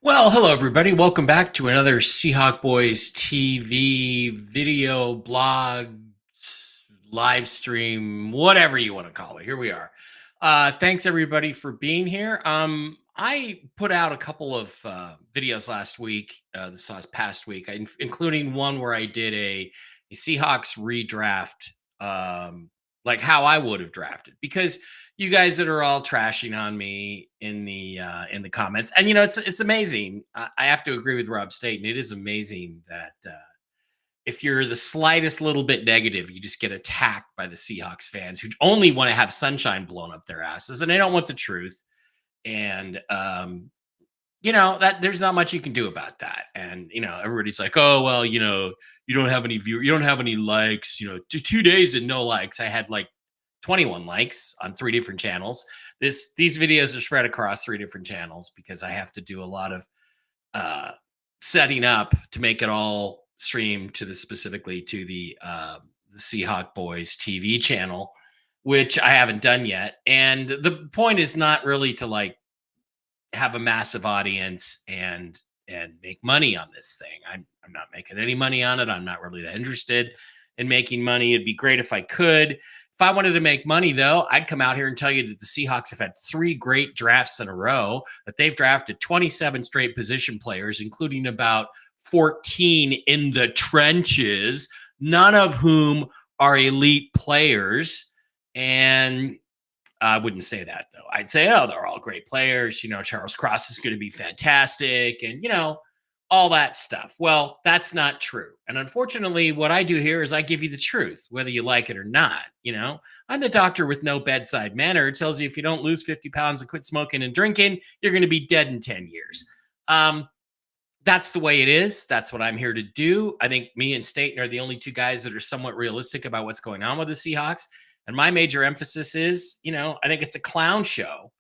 Well, hello everybody. Welcome back to another Seahawk Boys TV video blog live stream, whatever you want to call it. Here we are. Thanks everybody for being here. I put out a couple of videos last week, this past week, including one where I did a Seahawks redraft, like how I would have drafted, because you guys that are all trashing on me in the comments, and it's amazing. I have to agree with Rob Staten. It is amazing that if you're the slightest little bit negative, you just get attacked by the Seahawks fans who only want to have sunshine blown up their asses, and they don't want the truth. And that there's not much you can do about that. And everybody's like, oh well, you don't have any view, you don't have any likes. 2 days and no likes. I had like 21 likes on 3 different channels. These videos are spread across 3 different channels because I have to do a lot of uh setting up to make it all stream to specifically to the Seahawk Boys TV channel, which I haven't done yet. And the point is not really to like have a massive audience and make money on this thing. I'm not making any money on it. I'm not really that interested in making money. It'd be great if I could. If I wanted to make money, though, I'd come out here and tell you that the Seahawks have had 3 great drafts in a row, that they've drafted 27 straight position players, including about 14 in the trenches, none of whom are elite players. And I wouldn't say that, though. I'd say, oh, they're all great players. Charles Cross is going to be fantastic and, all that stuff. Well, that's not true. And unfortunately, what I do here is I give you the truth, whether you like it or not. I'm the doctor with no bedside manner. It tells you if you don't lose 50 pounds and quit smoking and drinking, you're going to be dead in 10 years. That's the way it is. That's what I'm here to do. I think me and Staten are the only 2 guys that are somewhat realistic about what's going on with the Seahawks. And my major emphasis is, I think it's a clown show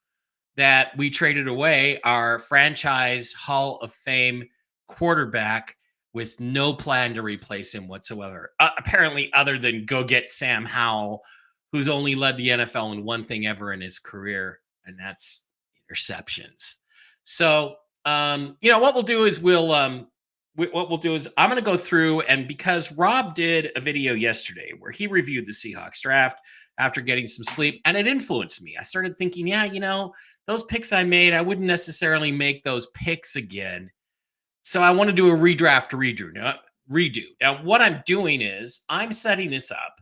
that we traded away our franchise Hall of Fame quarterback with no plan to replace him whatsoever. Apparently, other than go get Sam Howell, who's only led the NFL in one thing ever in his career, and that's interceptions. So, what we'll do is I'm going to go through, and because Rob did a video yesterday where he reviewed the Seahawks draft after getting some sleep, and it influenced me. I started thinking, yeah, those picks I made, I wouldn't necessarily make those picks again. So I want to do a redo. Now, what I'm doing is I'm setting this up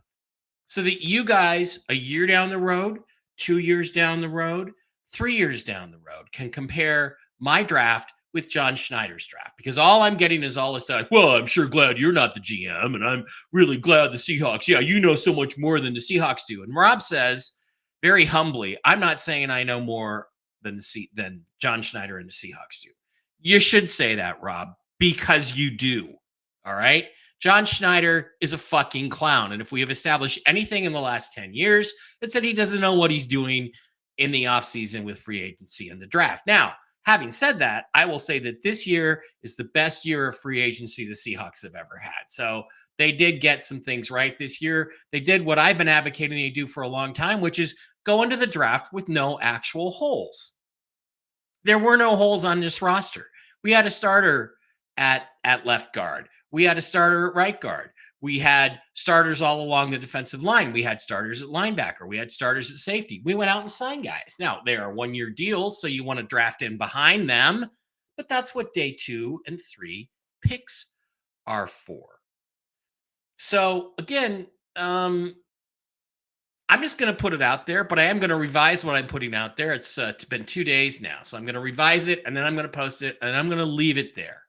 so that you guys, a year down the road, 2 years down the road, 3 years down the road, can compare my draft with John Schneider's draft, because all I'm getting is all this stuff. Well, I'm sure glad you're not the GM, and I'm really glad the Seahawks. Yeah, you know so much more than the Seahawks do. And Rob says very humbly, I'm not saying I know more than John Schneider and the Seahawks do. You should say that, Rob, because you do. All right. John Schneider is a fucking clown. And if we have established anything in the last 10 years, it's that he doesn't know what he's doing in the offseason with free agency and the draft. Now, having said that, I will say that this year is the best year of free agency the Seahawks have ever had. So they did get some things right this year. They did what I've been advocating they do for a long time, which is go into the draft with no actual holes. There were no holes on this roster. We had a starter at left guard. We had a starter at right guard. We had starters all along the defensive line. We had starters at linebacker. We had starters at safety. We went out and signed guys. Now, they are 1-year deals, so you want to draft in behind them, but that's what day 2 and 3 picks are for. So, again, I'm just going to put it out there, but I am going to revise what I'm putting out there. It's been 2 days now, so I'm going to revise it, and then I'm going to post it, and I'm going to leave it there.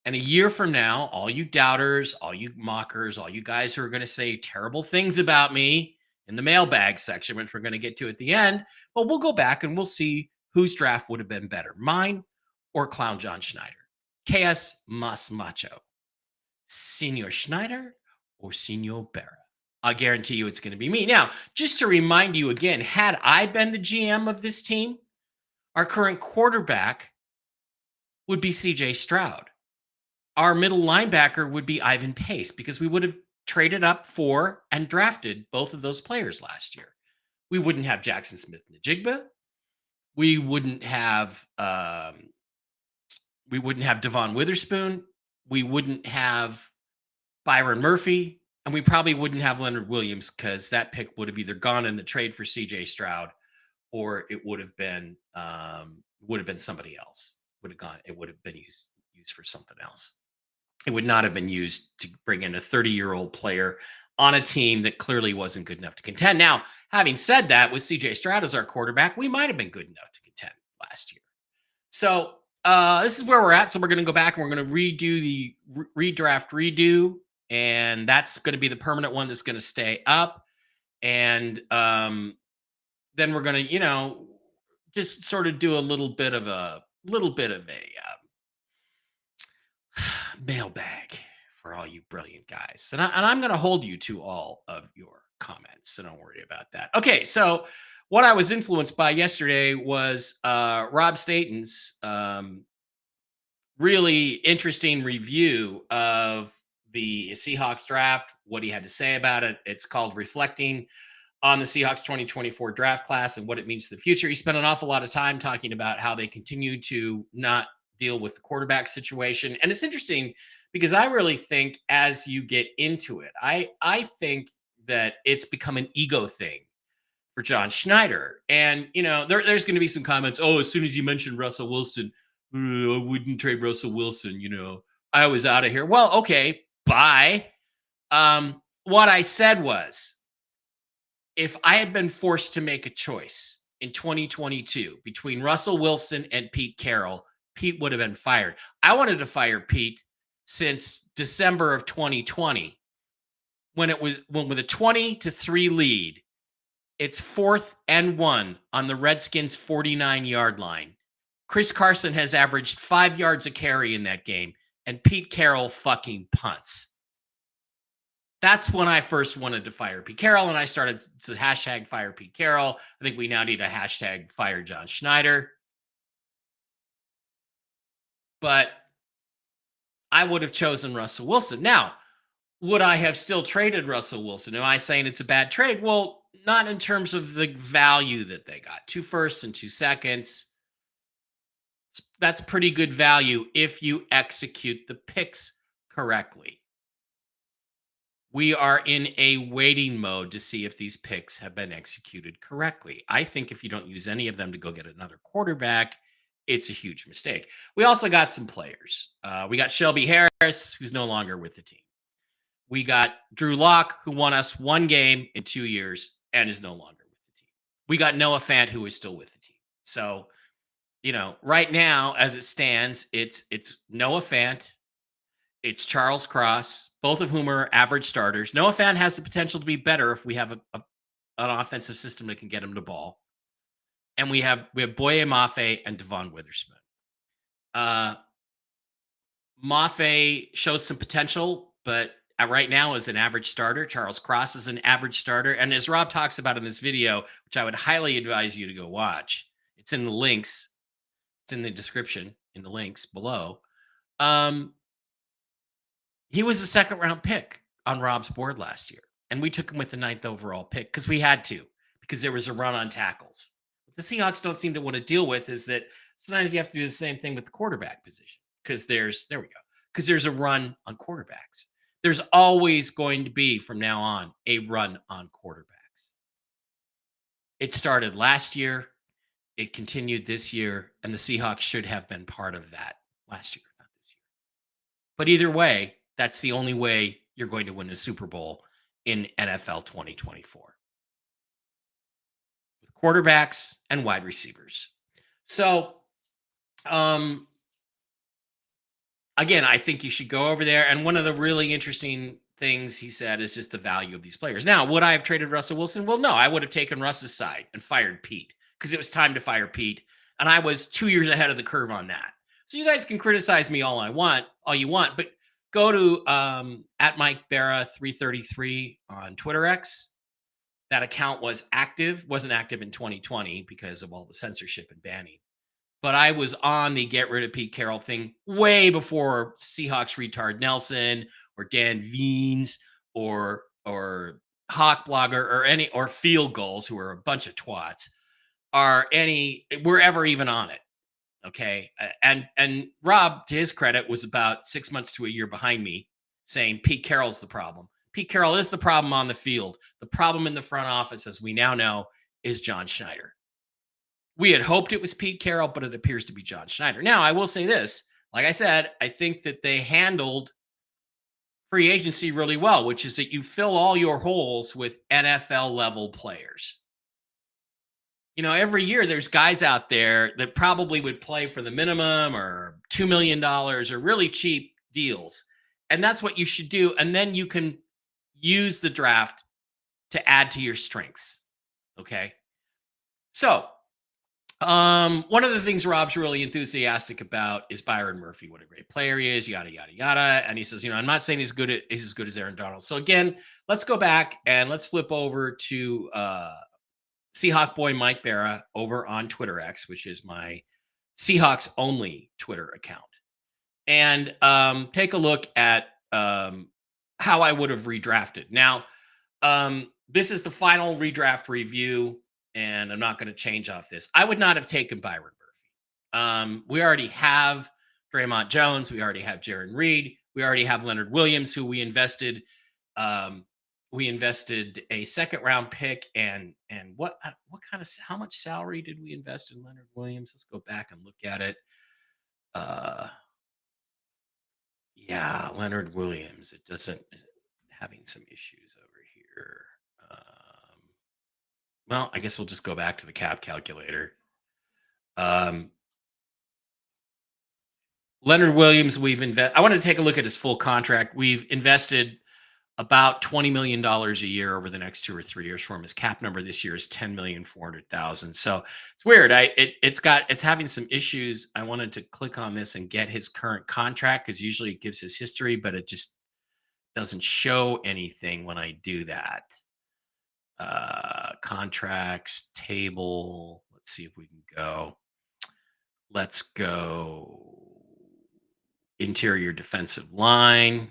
And a year from now, all you doubters, all you mockers, all you guys who are going to say terrible things about me in the mailbag section, which we're going to get to at the end, well, we'll go back and we'll see whose draft would have been better, mine or Clown John Schneider. KS Mas Macho. Senor Schneider or Senor Berra? I guarantee you it's going to be me. Now, just to remind you again, had I been the GM of this team, our current quarterback would be CJ Stroud. Our middle linebacker would be Ivan Pace, because we would have traded up for and drafted both of those players last year. We wouldn't have Jackson Smith-Njigba. We wouldn't have We wouldn't have Devon Witherspoon. We wouldn't have Byron Murphy, and we probably wouldn't have Leonard Williams because that pick would have either gone in the trade for CJ Stroud or it would have been somebody else. Would have gone, it would have been used for something else. It would not have been used to bring in a 30-year-old player on a team that clearly wasn't good enough to contend. Now, having said that, with CJ Stroud as our quarterback, we might have been good enough to contend last year. So this is where we're at. So we're going to go back and we're going to redo the redraft redo, and that's going to be the permanent one that's going to stay up. And then we're going to, just sort of do a little bit of a mailbag for all you brilliant guys. And I'm going to hold you to all of your comments. So don't worry about that. Okay. So what I was influenced by yesterday was Rob Staten's really interesting review of the Seahawks draft, what he had to say about it. It's called Reflecting on the Seahawks 2024 draft class and what it means to the future. He spent an awful lot of time talking about how they continue to not deal with the quarterback situation. And it's interesting because I really think as you get into it, I think that it's become an ego thing for John Schneider. And, there's going to be some comments. Oh, as soon as you mentioned Russell Wilson, I wouldn't trade Russell Wilson. I was out of here. Well, okay, bye. What I said was, if I had been forced to make a choice in 2022 between Russell Wilson and Pete Carroll, Pete would have been fired. I wanted to fire Pete since December of 2020 when with a 20-3 lead. It's 4th and 1 on the Redskins 49-yard line. Chris Carson has averaged 5 yards a carry in that game, and Pete Carroll fucking punts. That's when I first wanted to fire Pete Carroll, and I started to hashtag fire Pete Carroll. I think we now need a hashtag fire John Schneider. But I would have chosen Russell Wilson. Now, would I have still traded Russell Wilson? Am I saying it's a bad trade? Well, not in terms of the value that they got. 2 firsts and 2 seconds. That's pretty good value if you execute the picks correctly. We are in a waiting mode to see if these picks have been executed correctly. I think if you don't use any of them to go get another quarterback, it's a huge mistake. We also got some players. We got Shelby Harris, who's no longer with the team. We got Drew Lock, who won us 1 game in 2 years and is no longer with the team. We got Noah Fant, who is still with the team. So, right now, as it stands, it's Noah Fant, it's Charles Cross, both of whom are average starters. Noah Fant has the potential to be better if we have an offensive system that can get him the ball. And we have Boye Mafe and Devon Witherspoon. Mafe shows some potential, but right now is an average starter. Charles Cross is an average starter. And as Rob talks about in this video, which I would highly advise you to go watch, it's in the links. It's in the description, in the links below. He was a 2nd-round pick on Rob's board last year. And we took him with the 9th overall pick because we had to, because there was a run on tackles. What the Seahawks don't seem to want to deal with is that sometimes you have to do the same thing with the quarterback position because there's a run on quarterbacks. There's always going to be, from now on, a run on quarterbacks. It started last year. It continued this year, and the Seahawks should have been part of that last year, not this year. But either way, that's the only way you're going to win a Super Bowl in NFL 2024. With quarterbacks and wide receivers. So, again, I think you should go over there. And one of the really interesting things he said is just the value of these players. Now, would I have traded Russell Wilson? Well, no, I would have taken Russ's side and fired Pete because it was time to fire Pete. And I was 2 years ahead of the curve on that. So you guys can criticize me all you want, but go to at Mike Barra 333 on Twitter X. That account wasn't active in 2020 because of all the censorship and banning. But I was on the get rid of Pete Carroll thing way before Seahawks retard Nelson or Dan Veens or Hawk Blogger or Field Goals, who are a bunch of twats, were ever even on it. Okay. And Rob, to his credit, was about 6 months to a year behind me saying Pete Carroll's the problem. Pete Carroll is the problem on the field. The problem in the front office, as we now know, is John Schneider. We had hoped it was Pete Carroll, but it appears to be John Schneider. Now, I will say this. Like I said, I think that they handled free agency really well, which is that you fill all your holes with NFL level players. Every year there's guys out there that probably would play for the minimum or $2 million or really cheap deals. And that's what you should do. And then you can use the draft to add to your strengths. Okay. So, one of the things Rob's really enthusiastic about is Byron Murphy. What a great player he is, yada yada yada. And he says, I'm not saying he's as good as Aaron Donald. So again, let's go back and let's flip over to Seahawk boy Mike Barra over on Twitter X, which is my Seahawks only Twitter account, and take a look at how I would have redrafted. Now, this is the final redraft review, and I'm not going to change off this. I would not have taken Byron Murphy. We already have Draymond Jones. We already have Jaron Reed. We already have Leonard Williams, who we invested. We invested a second round pick, and what kind of how much salary did we invest in Leonard Williams? Let's go back and look at it. Yeah, Leonard Williams. It doesn't having some issues over here. Well, I guess we'll just go back to the cap calculator. Leonard Williams, I want to take a look at his full contract. We've invested about $20 million a year over the next 2 or 3 years for him. His cap number this year is $10,400,000. So it's weird. It's having some issues. I wanted to click on this and get his current contract because usually it gives his history, but it just doesn't show anything when I do that. Contracts table. Let's see if we can go. Let's go interior defensive line.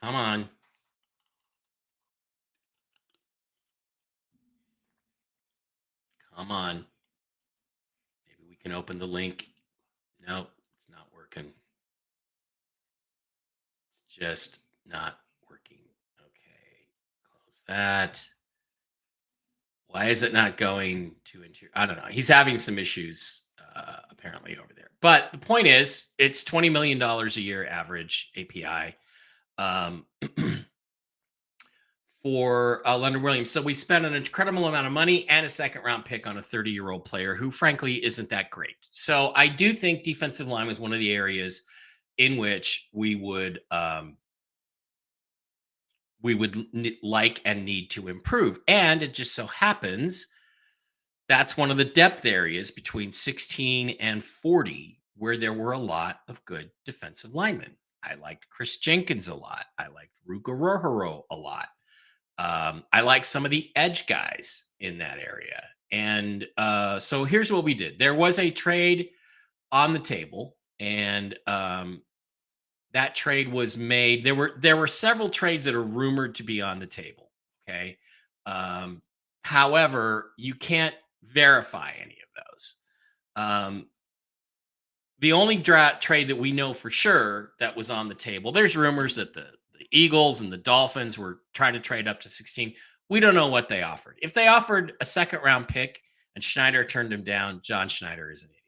Come on. Come on. Maybe we can open the link. Nope, it's not working. It's just not working. Okay, close that. Why is it not going to interior? I don't know. He's having some issues apparently over there. But the point is, it's $20 million a year average API. For Leonard Williams. So we spent an incredible amount of money and a second round pick on a 30-year-old player who frankly isn't that great. So I do think defensive line was one of the areas in which we would like and need to improve. And it just so happens that's one of the depth areas between 16 and 40 where there were a lot of good defensive linemen. I liked Chris Jenkins a lot. I liked Ruka Rohoro a lot. I like some of the edge guys in that area. And so here's what we did. There was a trade on the table, and that trade was made. There were several trades that are rumored to be on the table. Okay. However, you can't verify any of those. The only trade that we know for sure that was on the table, there's rumors that the Eagles and the Dolphins were trying to trade up to 16. We don't know what they offered. If they offered a second round pick and Schneider turned him down, John Schneider is an idiot.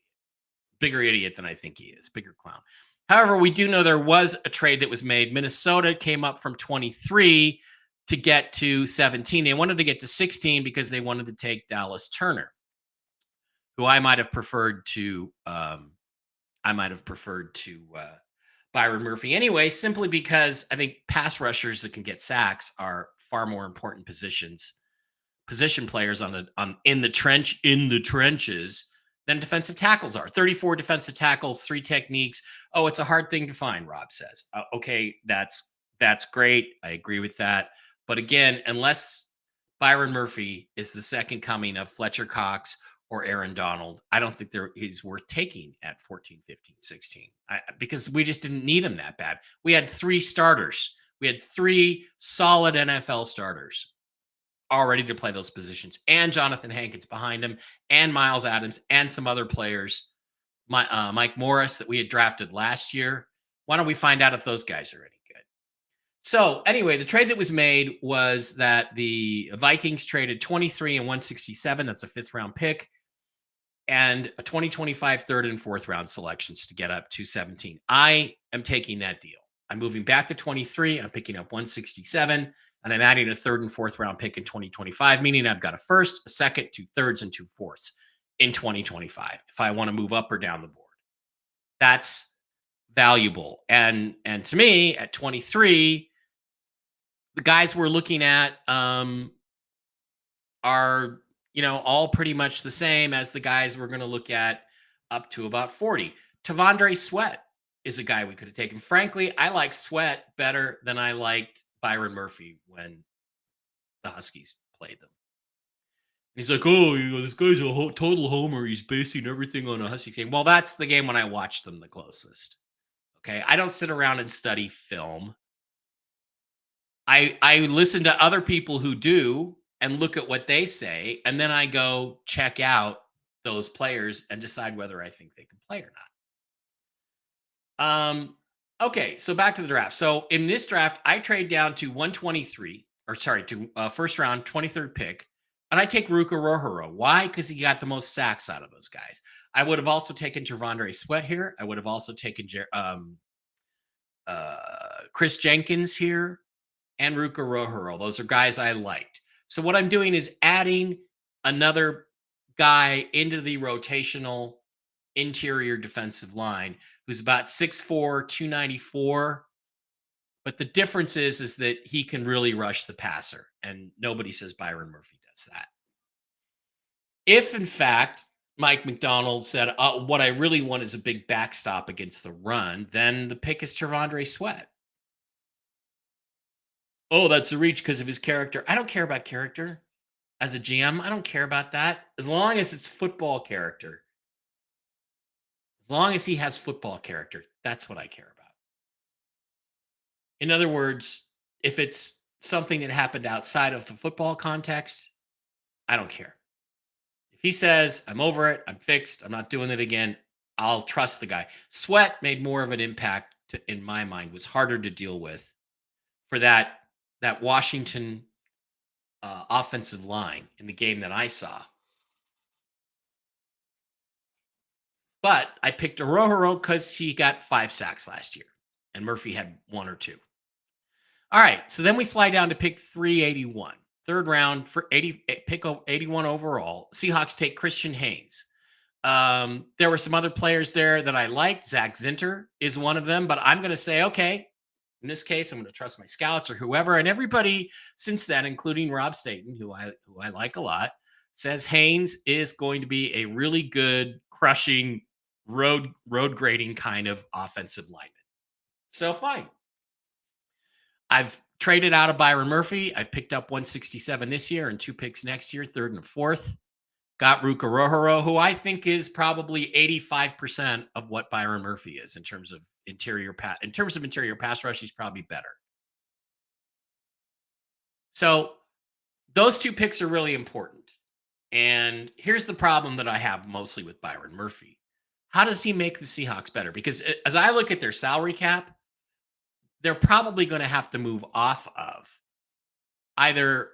Bigger idiot than I think he is. Bigger clown. However, we do know there was a trade that was made. Minnesota came up from 23 to get to 17. They wanted to get to 16 because they wanted to take Dallas Turner, who I might have preferred to Byron Murphy anyway, simply because I think pass rushers that can get sacks are far more important position players in the trenches than defensive tackles are. 34 defensive tackles, 3 techniques. Oh, it's a hard thing to find, Rob says. Okay, that's great. I agree with that. But again, unless Byron Murphy is the second coming of Fletcher Cox or Aaron Donald, I don't think he's worth taking at 14, 15, 16 because we just didn't need him that bad. We had 3 starters. We had 3 solid NFL starters. are ready to play those positions. And Jonathan Hankins behind him, and Miles Adams, and some other players, Mike Morris that we had drafted last year. Why don't we find out if those guys are any good? So anyway, the trade that was made was that the Vikings traded 23 and 167. That's a fifth round pick, and a 2025 third and fourth round selections to get up to 17. I am taking that deal. I'm moving back to 23. I'm picking up 167, and I'm adding a third and fourth round pick in 2025, meaning I've got a first, a second, two thirds, and two fourths in 2025 if I want to move up or down the board. That's valuable. And to me, at 23, the guys we're looking at are, all pretty much the same as the guys we're going to look at up to about 40. Tavondre Sweat is a guy we could have taken. Frankly, I like Sweat better than I liked Byron Murphy when the Huskies played them. He's like, oh, this guy's a total homer. He's basing everything on a Husky game. Well, that's the game when I watched them the closest. Okay. I don't sit around and study film. I listen to other people who do and look at what they say, and then I go check out those players and decide whether I think they can play or not. Okay, so back to the draft. So in this draft, I trade down to 123, or sorry, to first round, 23rd pick, and I take Ruka Rohoro. Why? Because he got the most sacks out of those guys. I would have also taken Tavondre Sweat here. I would have also taken Chris Jenkins here and Ruka Rohoro. Those are guys I liked. So what I'm doing is adding another guy into the rotational interior defensive line who's about 6'4", 294. But the difference is that he can really rush the passer, and nobody says Byron Murphy does that. If, in fact, Mike McDonald said, what I really want is a big backstop against the run, then the pick is Tavondre Sweat. Oh, that's a reach because of his character. I don't care about character. As a GM, I don't care about that. As long as it's football character. As long as he has football character, that's what I care about. In other words, if it's something that happened outside of the football context, I don't care. If he says, I'm over it, I'm fixed, I'm not doing it again, I'll trust the guy. Sweat made more of an impact, in my mind, was harder to deal with for that Washington offensive line in the game that I saw. But I picked Rohoro because he got 5 sacks last year, and Murphy had 1 or 2. All right, so then we slide down to pick 381. Third round for pick 81 overall. Seahawks take Christian Haynes. There were some other players there that I liked. Zach Zinter is one of them, but I'm going to say, okay, in this case, I'm going to trust my scouts or whoever. And everybody since then, including Rob Staten, who I like a lot, says Haynes is going to be a really good, crushing, road grading kind of offensive lineman. So fine. I've traded out of Byron Murphy. I've picked up 167 this year and 2 picks next year, third and fourth. Got Ruka Rohoro, who I think is probably 85% of what Byron Murphy is in terms of interior pass rush. He's probably better. So those 2 picks are really important. And here's the problem that I have mostly with Byron Murphy. How does he make the Seahawks better? Because as I look at their salary cap, they're probably going to have to move off of either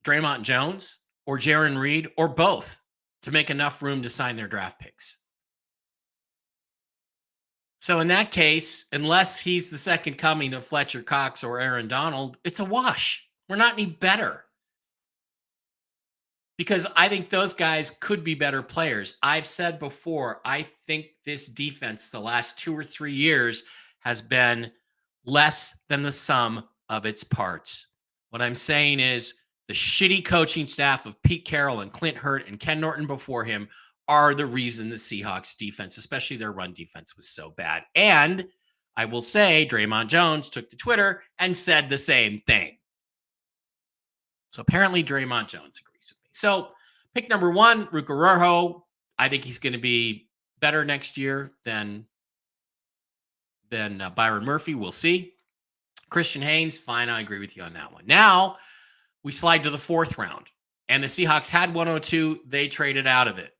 Draymond Jones or Jaron Reed or both to make enough room to sign their draft picks. So in that case, unless he's the second coming of Fletcher Cox or Aaron Donald, it's a wash. We're not any better. Because I think those guys could be better players. I've said before, I think this defense the last 2 or 3 years has been less than the sum of its parts. What I'm saying is the shitty coaching staff of Pete Carroll and Clint Hurt and Ken Norton before him are the reason the Seahawks defense, especially their run defense, was so bad. And I will say Draymond Jones took to Twitter and said the same thing. So apparently Draymond Jones agrees with me. So pick number 1, Ruka Rojo. I think he's going to be better next year than Byron Murphy. We'll see. Christian Haynes, fine. I agree with you on that one. Now we slide to the fourth round, and the Seahawks had 102. They traded out of it.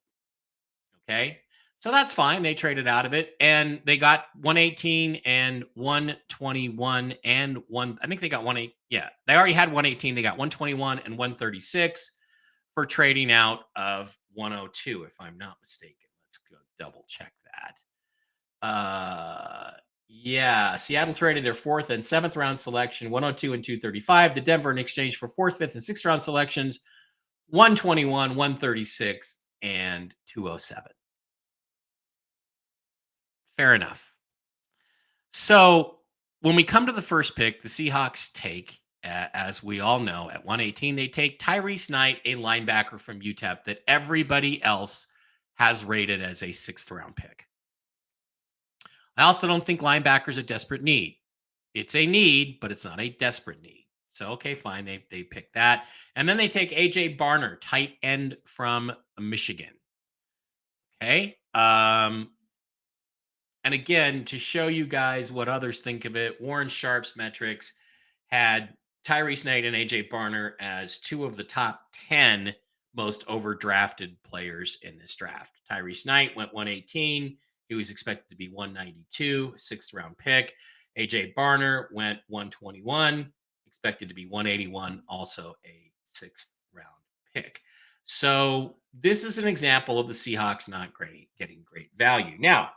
Okay. So that's fine. They traded out of it and they got 118 and 121 and one. I think they got 18. Yeah. They already had 118. They got 121 and 136 for trading out of 102, if I'm not mistaken. Let's go double check that. Yeah. Seattle traded their fourth and seventh round selection, 102 and 235, to Denver in exchange for fourth, fifth, and sixth round selections, 121, 136, and 207. Fair enough. So when we come to the first pick, the Seahawks take, as we all know, at 118, they take Tyrese Knight, a linebacker from UTEP that everybody else has rated as a sixth round pick. I also don't think linebackers a desperate need. It's a need, but it's not a desperate need. So, okay, fine. They pick that. And then they take AJ Barner, tight end from Michigan. Okay. And again, to show you guys what others think of it, Warren Sharp's metrics had Tyrese Knight and AJ Barner as two of the top 10 most overdrafted players in this draft. Tyrese Knight went 118. He was expected to be 192, sixth round pick. AJ Barner went 121, expected to be 181, also a sixth round pick. So this is an example of the Seahawks not getting great value. Now,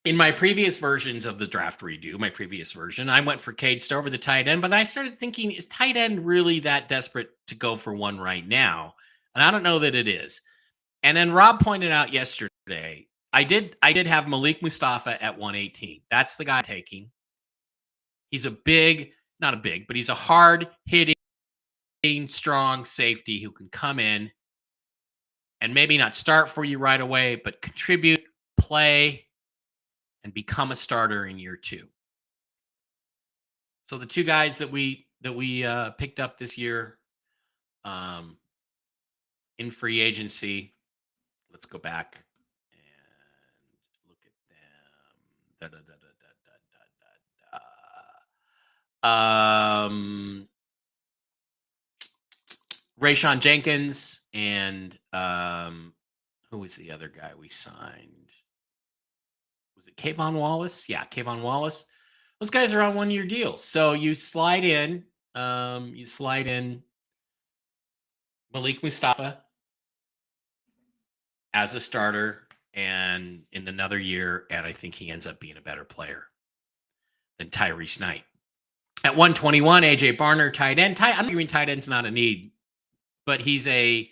in my previous versions of the draft redo, my previous version, I went for Cade Stover, the tight end, but I started thinking, is tight end really that desperate to go for one right now? And I don't know that it is. And then Rob pointed out yesterday, I did have Malik Mustafa at 118. That's the guy I'm taking. He's not a big, but he's a hard hitting, strong safety who can come in and maybe not start for you right away, but contribute, play, and become a starter in year two. So the two guys that we picked up this year in free agency, let's go back and look at them. Da, da, da, da, da, da, da. Rayshawn Jenkins and who was the other guy we signed? Was it Kayvon Wallace? Yeah, Kayvon Wallace. Those guys are on 1-year deals. So you slide in Malik Mustafa as a starter and in another year, and I think he ends up being a better player than Tyrese Knight. At 121, AJ Barner, tight end. I'm not tight end's not a need, but he's a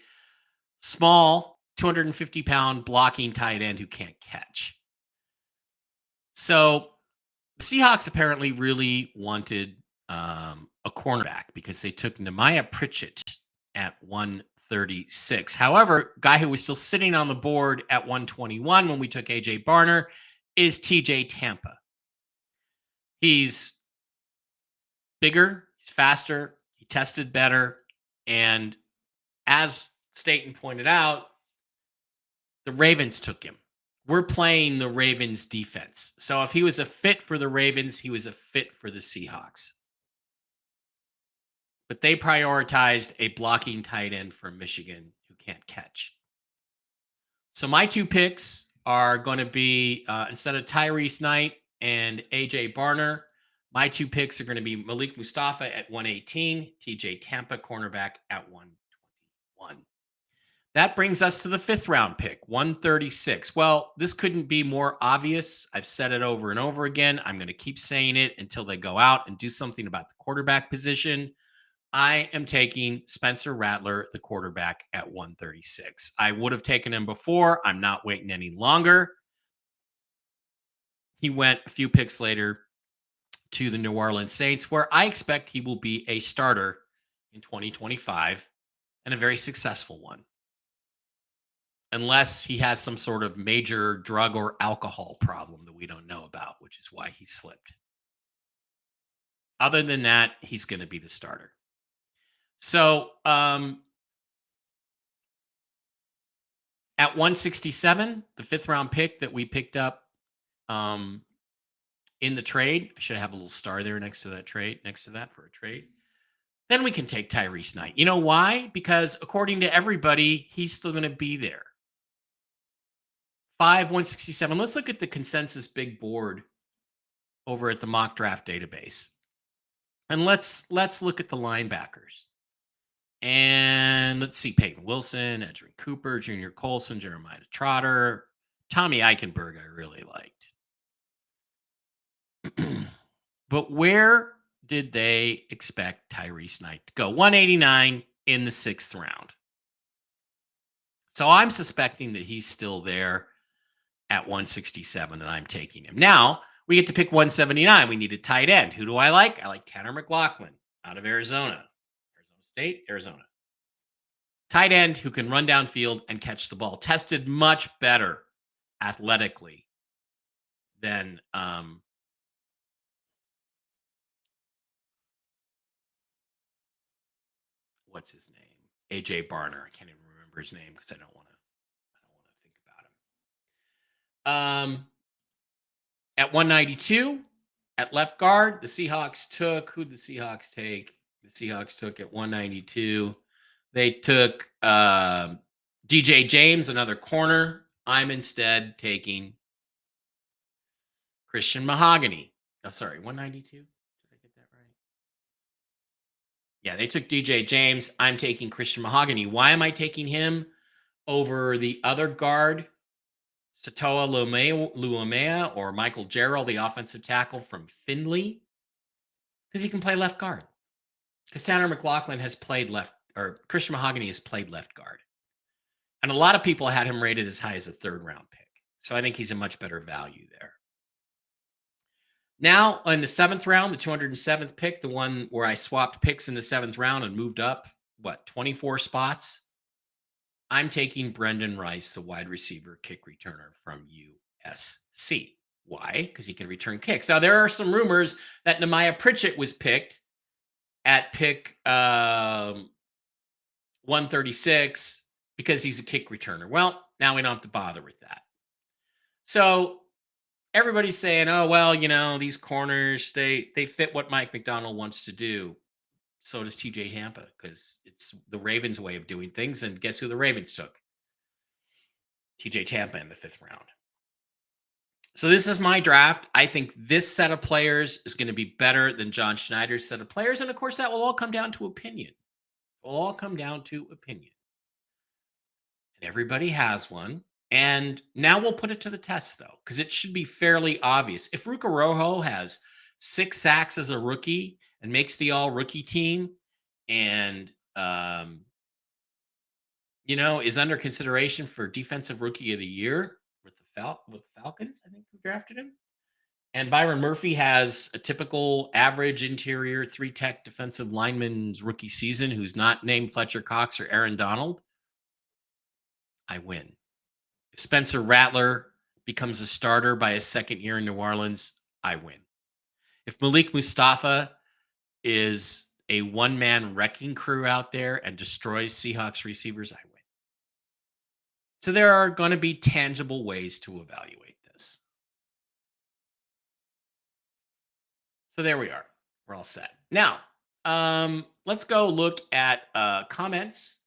small 250-pound blocking tight end who can't catch. So the Seahawks apparently really wanted a cornerback because they took Nehemiah Pritchett at 136. However, guy who was still sitting on the board at 121 when we took AJ Barner is TJ Tampa. He's bigger, he's faster, he tested better, and as Staten pointed out, the Ravens took him. We're playing the Ravens defense. So if he was a fit for the Ravens, he was a fit for the Seahawks. But they prioritized a blocking tight end from Michigan who can't catch. So my two picks are going to be, instead of Tyrese Knight and AJ Barner, my two picks are going to be Malik Mustafa at 118, TJ Tampa, cornerback, at 121. That brings us to the fifth round pick, 136. Well, this couldn't be more obvious. I've said it over and over again. I'm going to keep saying it until they go out and do something about the quarterback position. I am taking Spencer Rattler, the quarterback, at 136. I would have taken him before. I'm not waiting any longer. He went a few picks later to the New Orleans Saints, where I expect he will be a starter in 2025 and a very successful one. Unless he has some sort of major drug or alcohol problem that we don't know about, which is why he slipped. Other than that, he's going to be the starter. So at 167, the fifth round pick that we picked up in the trade. I should have a little star there next to that trade, next to that for a trade. Then we can take Tyrese Knight. You know why? Because according to everybody, he's still going to be there. 167. Let's look at the consensus big board over at the mock draft database. And let's look at the linebackers. And let's see, Peyton Wilson, Edgerrin Cooper, Junior Colson, Jeremiah Trotter, Tommy Eichenberg I really liked. But where did they expect Tyrese Knight to go? 189 in the 6th round. So I'm suspecting that he's still there at 167 and I'm taking him. Now, we get to pick 179. We need a tight end. Who do I like? I like Tanner McLaughlin out of Arizona. Arizona State, Arizona. Tight end who can run downfield and catch the ball. Tested much better athletically than what's his name? AJ Barner. I can't even remember his name because I don't want to think about him. At 192, at left guard, the Seahawks took who did the Seahawks take? The Seahawks took at 192. They took DJ James, another corner. I'm instead taking Christian Mahogany. Oh, sorry, 192. Did I get that right? Yeah, they took DJ James. I'm taking Christian Mahogany. Why am I taking him over the other guard, Satoa Luomea or Michael Jarrell, the offensive tackle from Findlay? Because he can play left guard. Because Tanner McLaughlin has played left, or Christian Mahogany has played left guard. And a lot of people had him rated as high as a 3rd round pick. So I think he's a much better value there. Now, in the 7th round, the 207th pick, the one where I swapped picks in the 7th round and moved up, 24 spots? I'm taking Brendan Rice, the wide receiver kick returner from USC. Why? Because he can return kicks. Now, there are some rumors that Nehemiah Pritchett was picked at pick 136 because he's a kick returner. Well, now we don't have to bother with that. So everybody's saying, oh, well, these corners, they fit what Mike McDonald wants to do. So does TJ Tampa, because it's the Ravens' way of doing things. And guess who the Ravens took? TJ Tampa in the 5th round. So this is my draft. I think this set of players is going to be better than John Schneider's set of players. And of course, that will all come down to opinion. It will all come down to opinion. And everybody has one. And now we'll put it to the test, though, because it should be fairly obvious. If Ruka Rojo has 6 sacks as a rookie and makes the all-rookie team and, is under consideration for Defensive Rookie of the Year with the Falcons, I think, who drafted him. And Byron Murphy has a typical average interior 3-tech defensive lineman's rookie season who's not named Fletcher Cox or Aaron Donald. I win. If Spencer Rattler becomes a starter by his 2nd year in New Orleans, I win. If Malik Mustafa is a one-man wrecking crew out there and destroys Seahawks receivers, I win. So there are going to be tangible ways to evaluate this. So there we are. We're all set. Now, let's go look at comments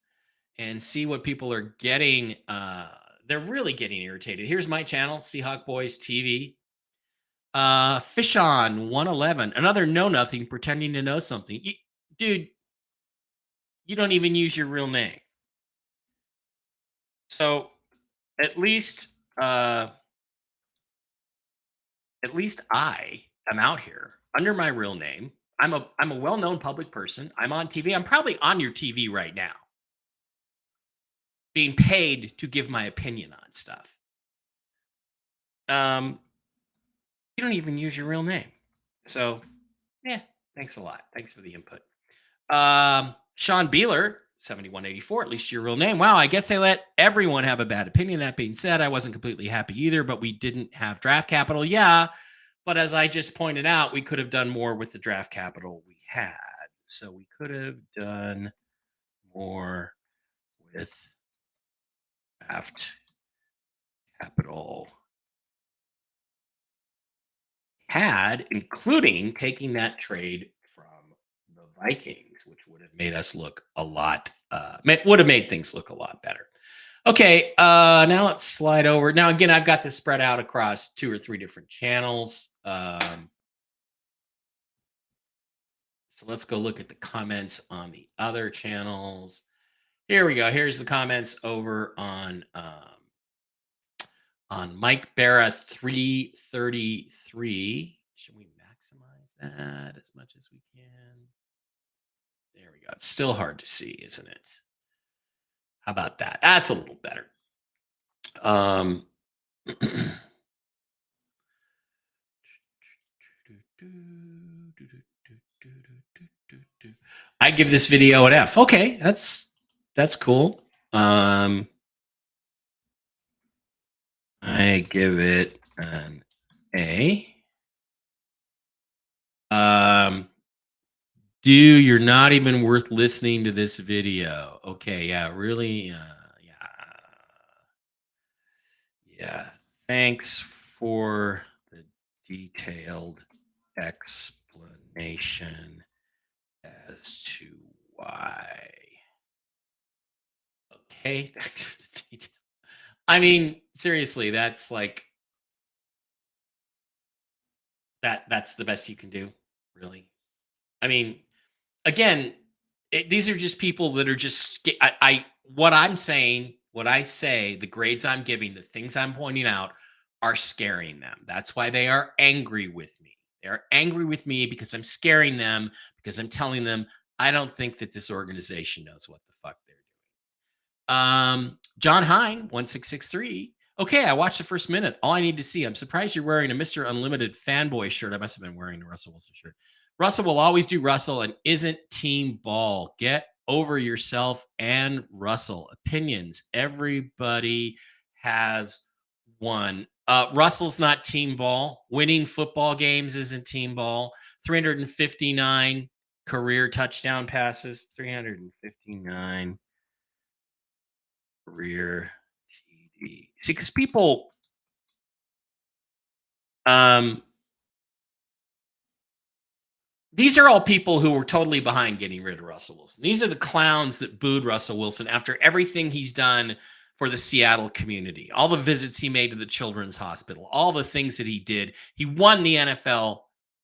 and see what people are getting. They're really getting irritated. Here's my channel, Seahawk Boys TV. Fishon 111, another know nothing pretending to know something. Dude, you don't even use your real name. So at least I am out here under my real name. I'm a well-known public person. I'm on TV. I'm probably on your TV right now, being paid to give my opinion on stuff. You don't even use your real name. So, yeah, thanks a lot. Thanks for the input. Sean Beeler, 7184, at least your real name. Wow, I guess they let everyone have a bad opinion. That being said, I wasn't completely happy either, but we didn't have draft capital. Yeah, but as I just pointed out, we could have done more with the draft capital we had. So we could have done more with draft capital had, including taking that trade from the Vikings, which would have made us look a lot, would have made things look a lot better. Okay, now let's slide over. Now, again, I've got this spread out across 2 or 3 different channels. So let's go look at the comments on the other channels. Here we go. Here's the comments over on Mike Barra 333. Should we maximize that as much as we can? There we go. It's still hard to see, isn't it? How about that? That's a little better. Um, I give this video an F. Okay, that's cool. I give it an A. You're not even worth listening to this video. Okay, yeah, really, yeah. Thanks for the detailed explanation as to why. Okay. I mean, seriously, that's like that's the best you can do, really. I mean, again, these are just people that are just what I'm saying, what I say, the grades I'm giving, the things I'm pointing out are scaring them. That's why they are angry with me. They're angry with me because I'm scaring them, because I'm telling them I don't think that this organization knows what the fuck they're doing. John Hine 1663. Okay, I watched the first minute. All I need to see. I'm surprised you're wearing a Mr. Unlimited fanboy shirt. I must have been wearing a Russell Wilson shirt. Russell will always do Russell and isn't team ball. Get over yourself and Russell. Opinions. Everybody has one. Russell's not team ball. Winning football games isn't team ball. 359 career touchdown passes. 359 career TD. See, because people, um, these are all people who were totally behind getting rid of Russell Wilson. These are the clowns that booed Russell Wilson after everything he's done for the Seattle community, all the visits he made to the Children's Hospital, all the things that he did. He won the NFL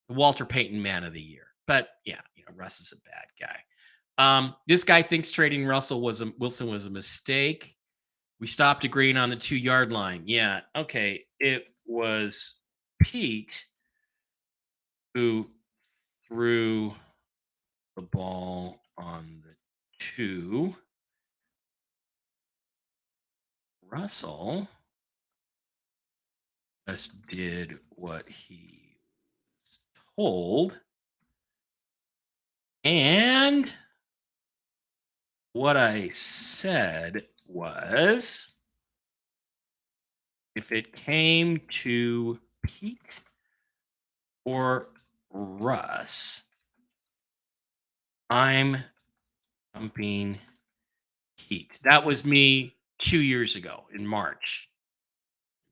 Walter Payton Man of the Year. But yeah, Russ is a bad guy. This guy thinks trading Wilson was a mistake. We stopped agreeing on the 2-yard line. Yeah, okay. It was Pete who threw the ball on the 2. Russell just did what he was told. And what I said was, if it came to Pete or Russ, I'm dumping Pete. That was me 2 years ago in March.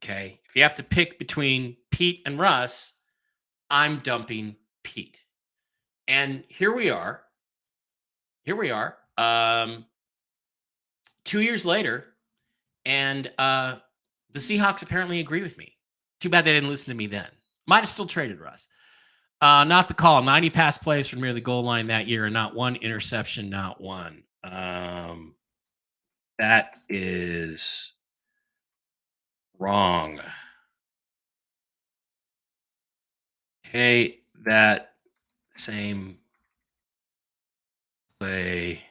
Okay. If you have to pick between Pete and Russ, I'm dumping Pete. And here we are. Here we are. 2 years later, and the Seahawks apparently agree with me. Too bad they didn't listen to me then. Might have still traded Russ. Not the call. 90 pass plays from near the goal line that year, and not one interception, not one. That is wrong. Okay, that same play,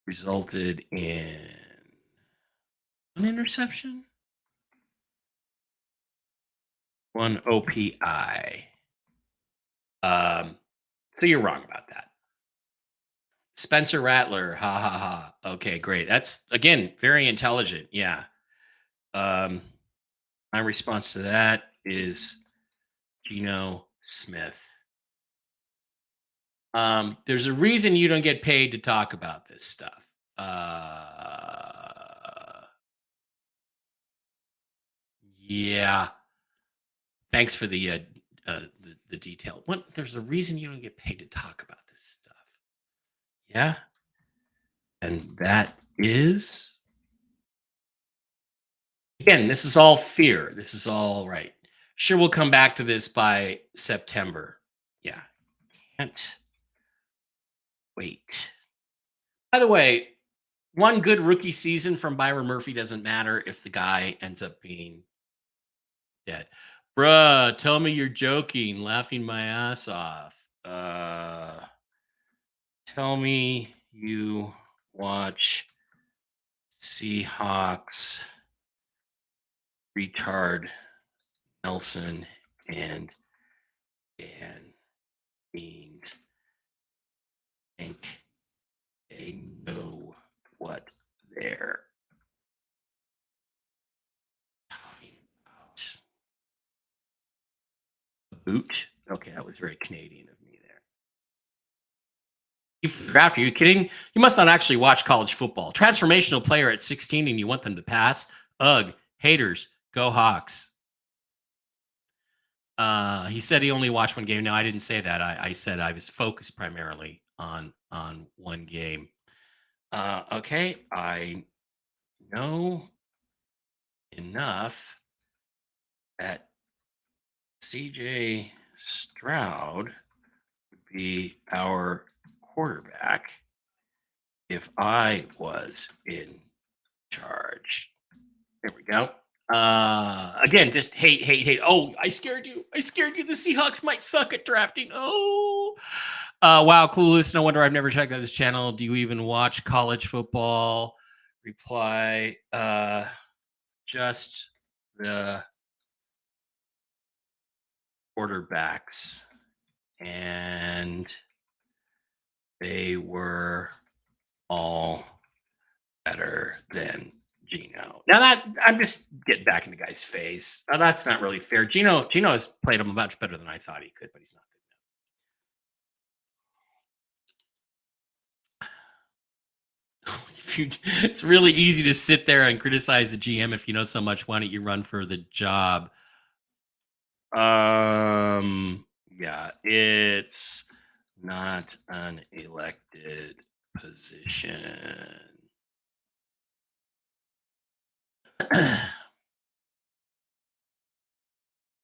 resulted in an interception, one OPI. So you're wrong about that. Spencer Rattler, ha ha ha. Okay, great. That's again very intelligent. Yeah. My response to that is Geno Smith. There's a reason you don't get paid to talk about this stuff. Yeah. Thanks for the detail. What? There's a reason you don't get paid to talk about this stuff. Yeah, and that is again. This is all fear. This is all right. Sure, we'll come back to this by September. Yeah, can't wait. By the way, one good rookie season from Byron Murphy doesn't matter if the guy ends up being dead. Bruh, tell me you're joking, laughing my ass off. Tell me you watch Seahawks retard Nelson and Dan Beans think they know what they're talking about. A boot? Okay, that was very Canadian of me there. You draft? Are you kidding? You must not actually watch college football. Transformational player at 16 and you want them to pass? Ugh, haters, go Hawks. He said he only watched one game. No, I didn't say that. I said I was focused primarily on one game. Okay, I know enough that CJ Stroud would be our quarterback if I was in charge. There we go. Again, just hate, hate, hate. Oh, I scared you. I scared you. The Seahawks might suck at drafting. Oh, wow, clueless. No wonder I've never checked out this channel. Do you even watch college football? Reply, just the quarterbacks, and they were all better than Gino. Now that I'm just getting back in the guy's face. Now, that's not really fair. Gino has played him much better than I thought he could, but he's not good. If you, it's really easy to sit there and criticize the GM if you know so much. Why don't you run for the job? Yeah, it's not an elected position.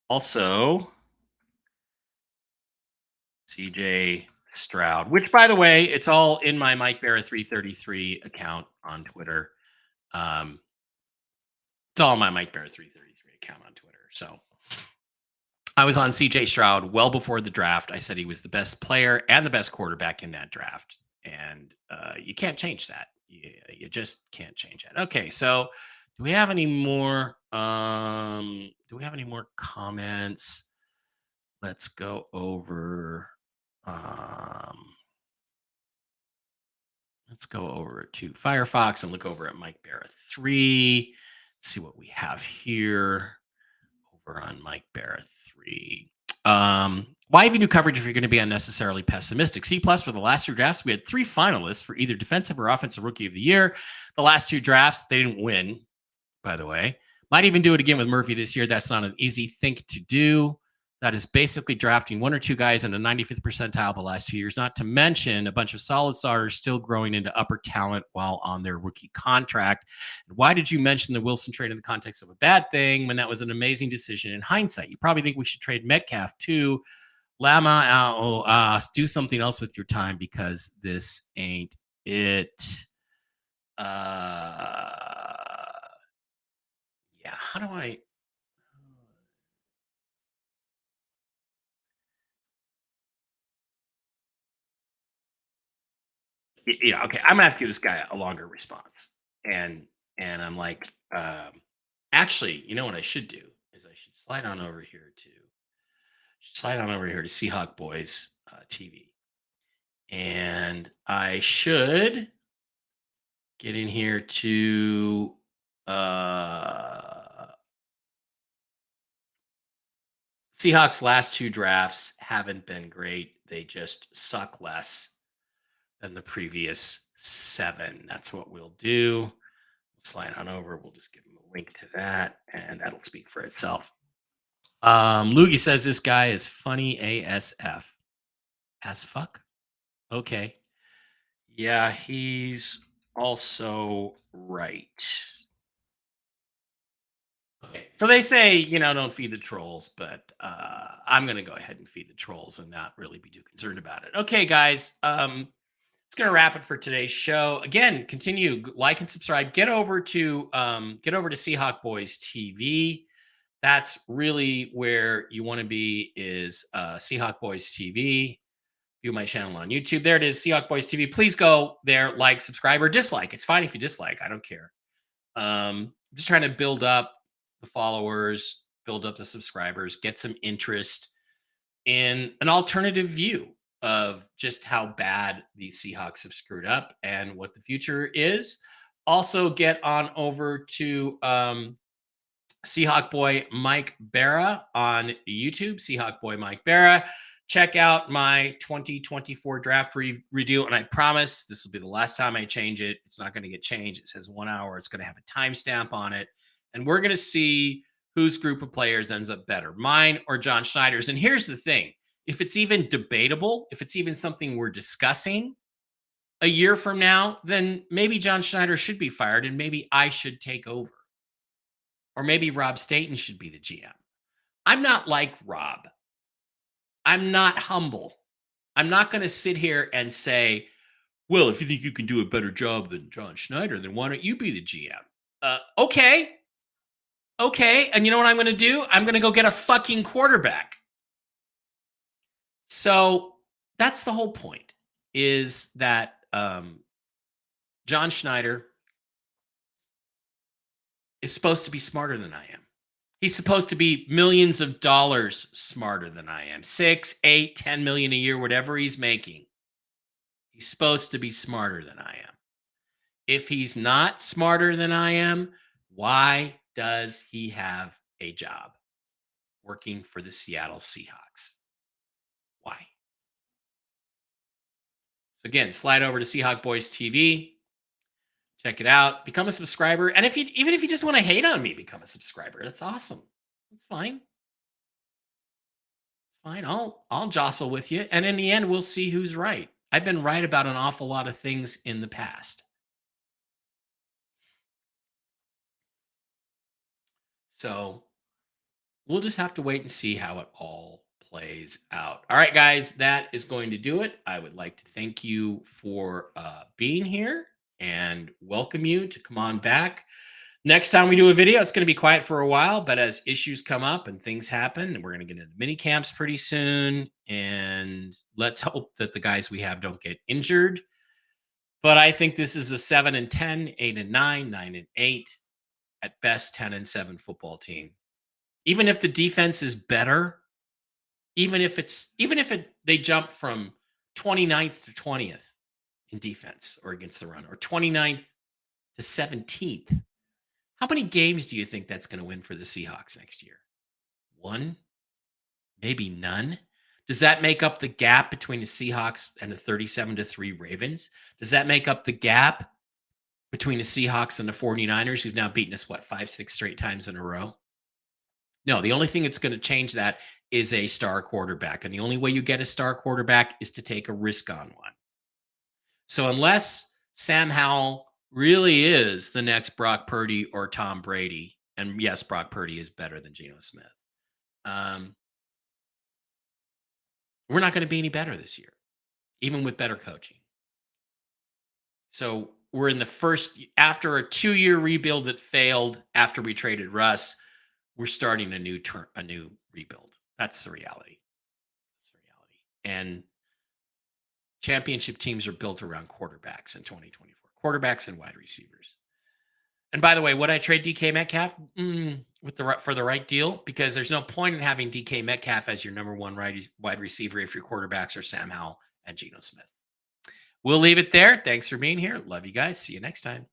Also, CJ Stroud, which by the way, it's all in my Mike Barra 333 account on Twitter. It's all in my Mike Barra 333 account on Twitter. So I was on CJ Stroud well before the draft. I said he was the best player and the best quarterback in that draft. And you can't change that. You just can't change that. Okay, so do we have any more? Do we have any more comments? Let's go over. Let's go over to Firefox and look over at Mike Barra 3. Let's see what we have here over on Mike Barra 3. Why even do coverage if you're going to be unnecessarily pessimistic? C plus for the last two drafts. We had three finalists for either defensive or offensive rookie of the year. The last two drafts, they didn't win, by the way. Might even do it again with Murphy this year. That's not an easy thing to do. That is basically drafting one or two guys in the 95th percentile the last 2 years, not to mention a bunch of solid starters still growing into upper talent while on their rookie contract. Why did you mention the Wilson trade in the context of a bad thing when that was an amazing decision in hindsight? You probably think we should trade Metcalf too. Lama, do something else with your time because this ain't it. Yeah, how do I? Yeah, okay, I'm gonna have to give this guy a longer response. And I'm like, actually, you know what I should do is I should slide on over here to Seahawk Boys TV, and I should get in here to Seahawks last two drafts haven't been great. They just suck less than the previous seven. That's what we'll do. slide on over. We'll just give him a link to that, and that'll speak for itself. Loogie says this guy is funny ASF. As fuck? Okay. Yeah, he's also right. Okay. So they say, don't feed the trolls, but I'm going to go ahead and feed the trolls and not really be too concerned about it. Okay, guys. It's going to wrap it for today's show. Again, continue like and subscribe. Get over to Seahawk Boys TV. That's really where you want to be. Is Seahawk Boys TV. View my channel on YouTube. There it is, Seahawk Boys TV. Please go there, like, subscribe, or dislike. It's fine if you dislike. I don't care. Just trying to build up the followers, build up the subscribers, get some interest in an alternative view of just how bad the Seahawks have screwed up and what the future is. Also, get on over to Seahawk Boy Mike Barra on YouTube. Seahawk Boy Mike Barra. Check out my 2024 draft redo, and I promise this will be the last time I change it. It's not going to get changed. It says 1 hour. It's going to have a timestamp on it, and we're going to see whose group of players ends up better, mine or John Schneider's. And here's the thing: if it's even debatable, if it's even something we're discussing a year from now, then maybe John Schneider should be fired, and maybe I should take over. Or maybe Rob Staten should be the GM. I'm not like Rob. I'm not humble. I'm not going to sit here and say, well, if you think you can do a better job than John Schneider, then why don't you be the GM? Okay. Okay. And you know what I'm going to do? I'm going to go get a fucking quarterback. So that's the whole point, is that John Schneider is supposed to be smarter than I am. He's supposed to be millions of dollars smarter than I am. 6, 8, 10 million a year, whatever he's making. He's supposed to be smarter than I am. If he's not smarter than I am, why does he have a job working for the Seattle Seahawks? Why? So again, slide over to Seahawk Boys TV. Check it out. Become a subscriber. And even if you just want to hate on me, become a subscriber. That's awesome. That's fine. It's fine. I'll jostle with you. And in the end, we'll see who's right. I've been right about an awful lot of things in the past. So we'll just have to wait and see how it all plays out. All right, guys, that is going to do it. I would like to thank you for being here and welcome you to come on back. Next time we do a video, it's going to be quiet for a while, but as issues come up and things happen, and we're going to get into mini camps pretty soon, and let's hope that the guys we have don't get injured. But I think this is a 7-10, 8-9, 9-8, at best 10-7 football team. Even if the defense is better, even if they jump from 29th to 20th in defense or against the run, or 29th to 17th. How many games do you think that's going to win for the Seahawks next year? 1? Maybe none? Does that make up the gap between the Seahawks and the 37-3 Ravens? Does that make up the gap between the Seahawks and the 49ers, who've now beaten us, 5, 6 straight times in a row? No, the only thing that's going to change that is a star quarterback. And the only way you get a star quarterback is to take a risk on one. So unless Sam Howell really is the next Brock Purdy or Tom Brady, and yes, Brock Purdy is better than Geno Smith, we're not going to be any better this year, even with better coaching. So we're in the first, after a 2-year rebuild that failed after we traded Russ, we're starting a new rebuild. That's the reality. That's the reality. And championship teams are built around quarterbacks in 2024. Quarterbacks and wide receivers. And by the way, would I trade DK Metcalf for the right deal? Because there's no point in having DK Metcalf as your number one wide receiver if your quarterbacks are Sam Howell and Geno Smith. We'll leave it there. Thanks for being here. Love you guys. See you next time.